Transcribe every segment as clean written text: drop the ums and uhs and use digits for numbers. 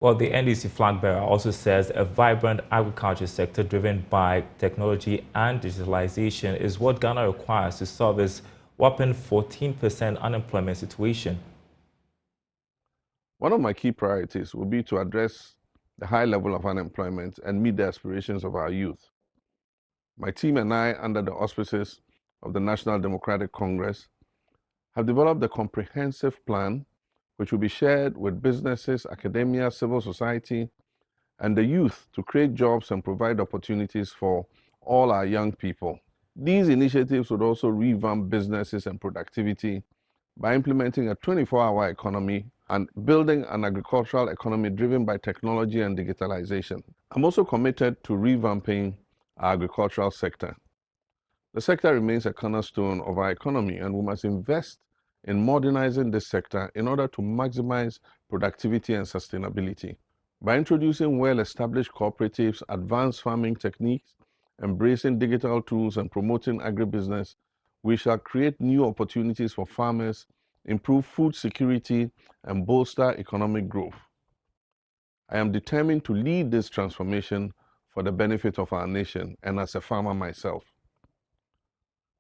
Well, the NDC flag bearer also says a vibrant agriculture sector driven by technology and digitalization is what Ghana requires to solve its whopping 14% unemployment situation. One of my key priorities will be to address the high level of unemployment and meet the aspirations of our youth. My team and I, under the auspices of the National Democratic Congress, have developed a comprehensive plan which will be shared with businesses, academia, civil society, and the youth to create jobs and provide opportunities for all our young people. These initiatives would also revamp businesses and productivity by implementing a 24-hour economy and building an agricultural economy driven by technology and digitalization. I'm also committed to revamping our agricultural sector. The sector remains a cornerstone of our economy, and we must invest in modernizing this sector in order to maximize productivity and sustainability. By introducing well-established cooperatives, advanced farming techniques, embracing digital tools, and promoting agribusiness, we shall create new opportunities for farmers, improve food security, and bolster economic growth. I am determined to lead this transformation for the benefit of our nation and as a farmer myself.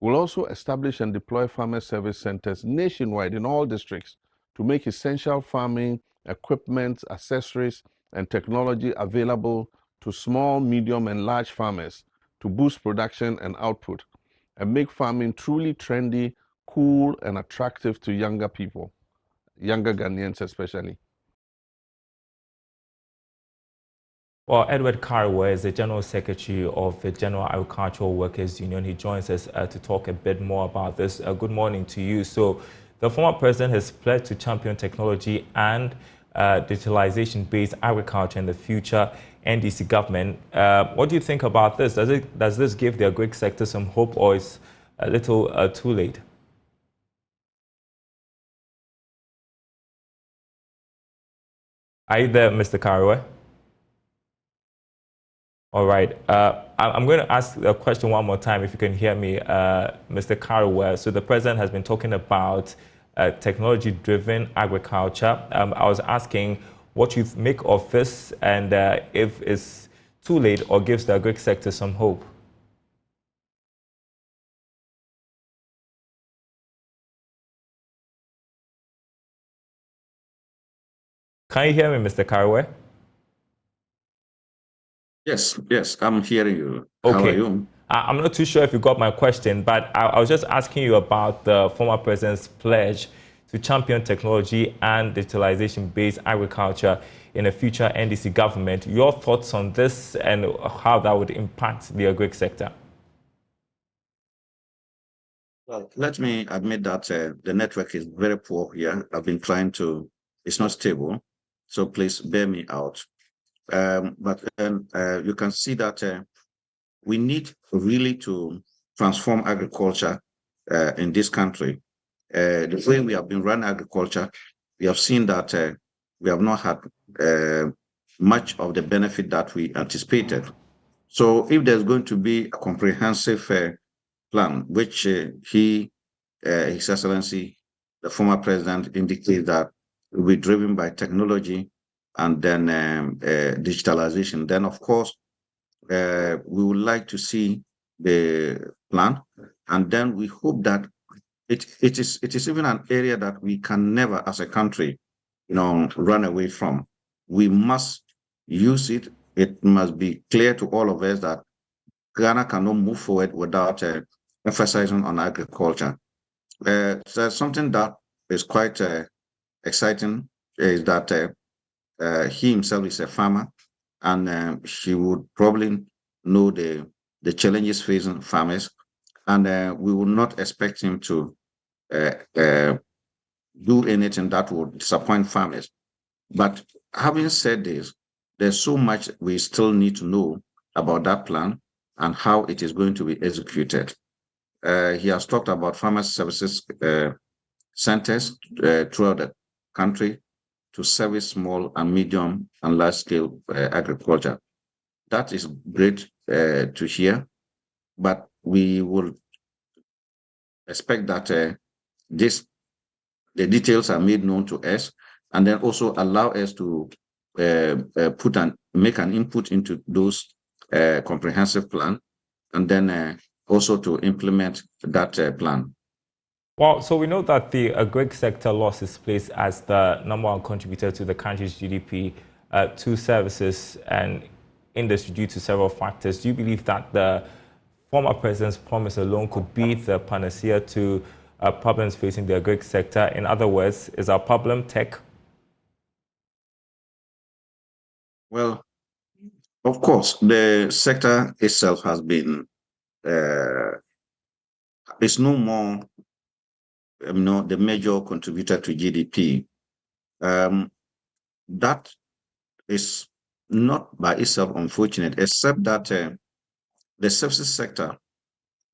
We'll also establish and deploy farmer service centers nationwide in all districts to make essential farming equipment, accessories, and technology available to small, medium, and large farmers to boost production and output and make farming truly trendy, cool, and attractive to younger people, younger Ghanaians especially. Well, Edward Karwe is the General Secretary of the General Agricultural Workers Union. He joins us to talk a bit more about this. Good morning to you. So the former president has pledged to champion technology and digitalization-based agriculture in the future NDC government. What do you think about this? Does this give the agric sector some hope, or is a little too late? Are you there, Mr. Karwe? All right. I'm going to ask the question one more time, if you can hear me, Mr. Karwe. So the president has been talking about technology-driven agriculture. I was asking what you make of this and if it's too late or gives the agric sector some hope. Can you hear me, Mr. Karwe? Yes, I'm hearing you. Okay. How are you? I'm not too sure if you got my question, but I was just asking you about the former president's pledge to champion technology and digitalization-based agriculture in a future NDC government. Your thoughts on this and how that would impact the agric sector? Well, let me admit that the network is very poor here. I've been trying to, it's not stable, so please bear me out. But you can see that we need really to transform agriculture in this country. The way we have been running agriculture, we have seen that we have not had much of the benefit that we anticipated. So if there's going to be a comprehensive plan, which His Excellency, the former president, indicated that will be driven by technology and then digitalization, then of course we would like to see the plan, and then we hope that it is even an area that we can never, as a country, run away from. We must use it. It must be clear to all of us that Ghana cannot move forward without emphasizing on agriculture. So something that is quite exciting is that he himself is a farmer, and he would probably know the challenges facing farmers, and we would not expect him to do anything that would disappoint farmers. But having said this, there's so much we still need to know about that plan and how it is going to be executed. He has talked about farmer services centers throughout the country to service small and medium and large scale agriculture. That is great to hear, but we will expect that the details are made known to us, and then also allow us to make an input into those comprehensive plan, and then also to implement that plan. Well, so we know that the agric sector lost its place as the number one contributor to the country's GDP to services and industry due to several factors. Do you believe that the former president's promise alone could be the panacea to problems facing the agric sector? In other words, is our problem tech? Well, of course, the sector itself has been, it's no more the major contributor to GDP. That is not by itself unfortunate, except that the services sector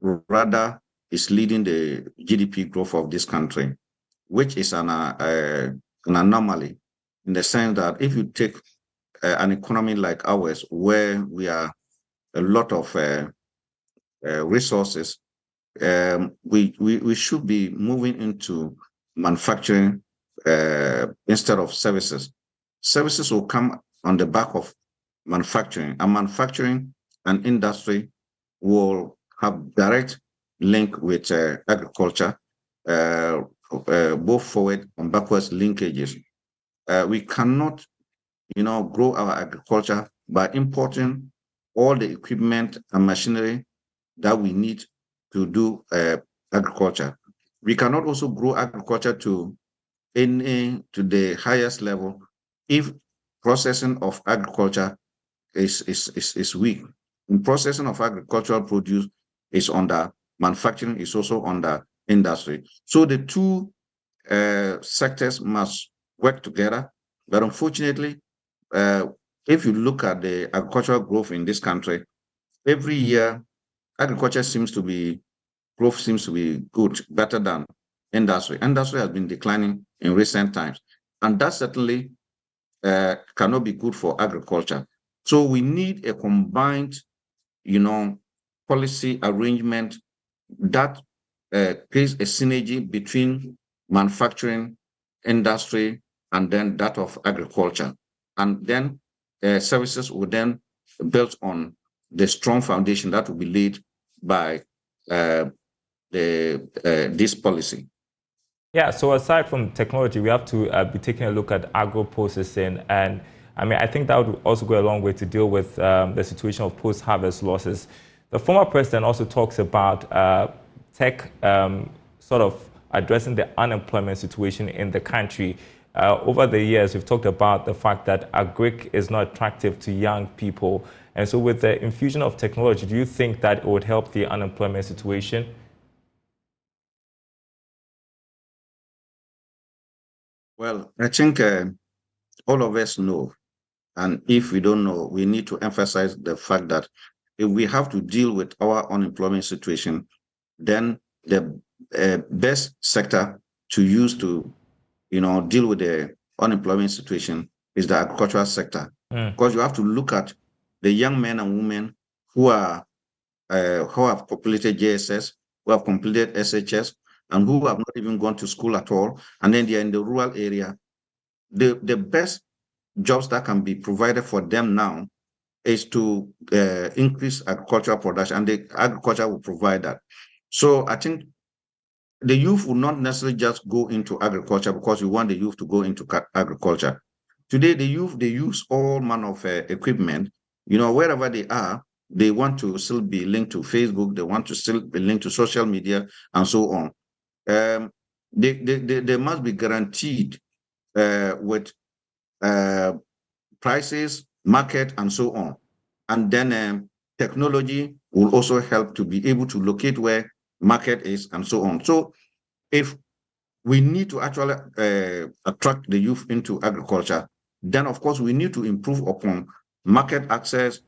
rather is leading the GDP growth of this country, which is an anomaly in the sense that if you take an economy like ours, where we are a lot of resources, we should be moving into manufacturing instead of services. Services will come on the back of manufacturing, and manufacturing and industry will have direct link with agriculture, both forward and backwards linkages. We cannot, grow our agriculture by importing all the equipment and machinery that we need to do agriculture. We cannot also grow agriculture to the highest level if processing of agriculture is weak. And processing of agricultural produce is under manufacturing, is also under industry. So the two sectors must work together. But unfortunately, if you look at the agricultural growth in this country, every year agriculture growth seems to be good, better than industry. Industry has been declining in recent times, and that certainly cannot be good for agriculture. So we need a combined, policy arrangement that creates a synergy between manufacturing, industry, and then that of agriculture. And then services will then build on the strong foundation that will be laid by this policy. Yeah, so aside from technology, we have to be taking a look at agro-processing. And I think that would also go a long way to deal with the situation of post-harvest losses. The former president also talks about tech sort of addressing the unemployment situation in the country. Over the years, we've talked about the fact that agric is not attractive to young people. And so with the infusion of technology, do you think that it would help the unemployment situation? Well, I think all of us know, and if we don't know, we need to emphasize the fact that if we have to deal with our unemployment situation, then the best sector to use to, deal with the unemployment situation is the agricultural sector, because you have to look at the young men and women who have completed JSS, who have completed SHS, and who have not even gone to school at all, and then they're in the rural area. The best jobs that can be provided for them now is to increase agricultural production, and the agriculture will provide that. So I think the youth will not necessarily just go into agriculture because we want the youth to go into agriculture. Today, the youth, they use all manner of equipment, wherever they are. They want to still be linked to Facebook. They want to still be linked to social media and so on. They must be guaranteed with prices, market, and so on. And then technology will also help to be able to locate where market is and so on. So if we need to actually attract the youth into agriculture, then of course we need to improve upon market access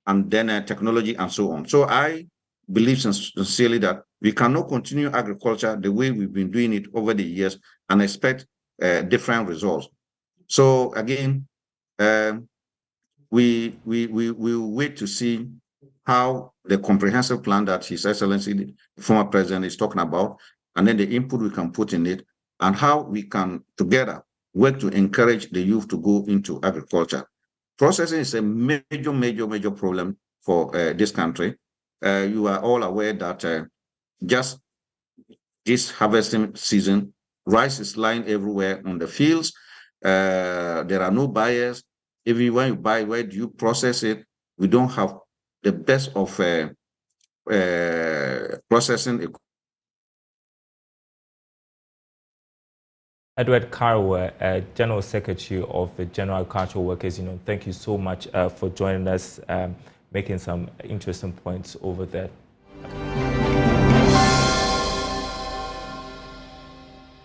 and then technology and so on. So I believe sincerely that we cannot continue agriculture the way we've been doing it over the years and expect different results. So again, we will wait to see how the comprehensive plan that His Excellency, the former president, is talking about, and then the input we can put in it, and how we can together work to encourage the youth to go into agriculture. Processing is a major problem for this country. You are all aware that just this harvesting season, rice is lying everywhere on the fields. There are no buyers. Even when you buy, where do you process it? We don't have the best of processing. Edward Carwer, General Secretary of the General Agricultural Workers Union, thank you so much for joining us, making some interesting points over there.